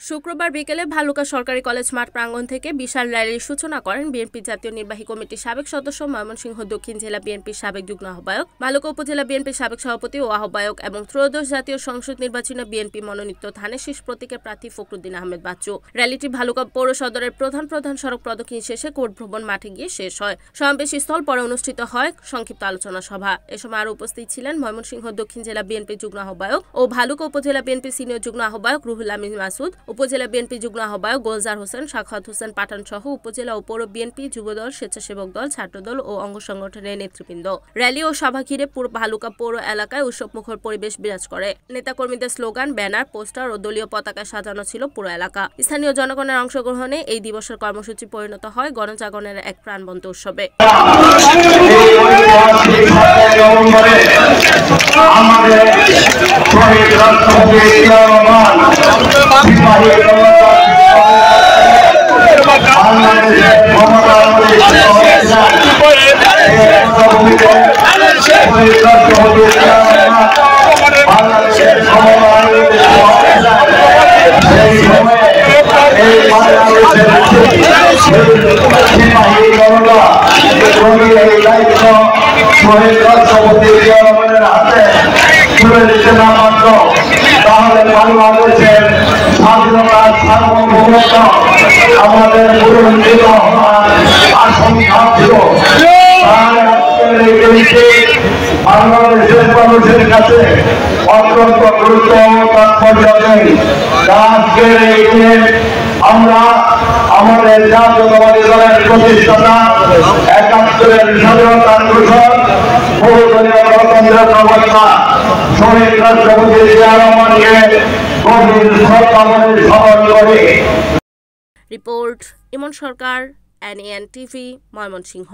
শুক্রবার বিকেলে ভালুকা সরকারি কলেজ মাঠ প্রাঙ্গণ থেকে বিশাল র্যালির সূচনা করেন বিএনপি জাতীয় নির্বাহী কমিটির সাবেক সদস্য ময়মনসিংহ দক্ষিণ জেলা বিএনপির সাবেক যুগ্ম আহ্বায়ক, ভালুকা উপজেলা বিএনপির সাবেক সভাপতি ও আহ্বায়ক এবং ত্রয়োদশ জাতীয় সংসদ নির্বাচনে বিএনপি মনোনীত ধানের শীষ প্রতীকের প্রার্থী ফখরুদ্দিন আহমেদ বাচ্চু। র্যালিটি ভালুকা পৌর সদরের প্রধান সড়ক প্রদক্ষিণ শেষে কোর্ট ভবন মাঠে গিয়ে শেষ হয়। সমাবেশস্থল পরে অনুষ্ঠিত হয় সংক্ষিপ্ত আলোচনা সভা। এ সময় আরও উপস্থিত ছিলেন ময়মনসিংহ দক্ষিণ জেলা বিএনপির যুগ্ম আহ্বায়ক ও ভালুকা উপজেলা বিএনপির সিনিয়র যুগ্ম আহ্বায়ক রুহুল আমিন মাসুদ, উপজেলা বিএনপি যুগ্ম আহ্বায়ক গোলজার হোসেন, সাখাওয়াত হোসেন পাঠান সহ উপজেলা ও পৌর বিএনপি, যুবদল, স্বেচ্ছাসেবক দল, ছাত্রদল ও অঙ্গ সংগঠনের নেতৃবৃন্দ। র্যালি ও সভা ঘিরে পুরো ভালুকা পৌর এলাকায় উৎসবমুখর পরিবেশ বিরাজ করে। নেতাকর্মীদের স্লোগান, ব্যানার, পোস্টার ও দলীয় পতাকা সাজানো ছিল পুরো এলাকা। স্থানীয় জনগণের অংশগ্রহণে এই দিবসের কর্মসূচি পরিণত হয় গণজাগরণের এক প্রাণবন্ত উৎসবে। তাহলে বাংলাদেশের স্বাধীনতা সার্বভৌমত্ব আমাদের পুরস্কৃত হওয়ার আশঙ্কা ছিল। বাংলাদেশের মানুষের কাছে অত্যন্ত গুরুত্ব তাৎপর্য নেই। আজকের এই দিনে আমরা আমাদের জাতীয়তাবাদী দলের প্রতিষ্ঠাতা ৭১-এর স্বাধীনতার ঘোষক বহুদলীয় গণতন্ত্রের প্রবক্তা শহীদ রাষ্ট্রপতি জিয়া রহমানকে গভীর শ্রদ্ধাঞ্জলি স্মরণ করি। রিপোর্ট ইমন সরকার, NAN TV, ময়মনসিংহ।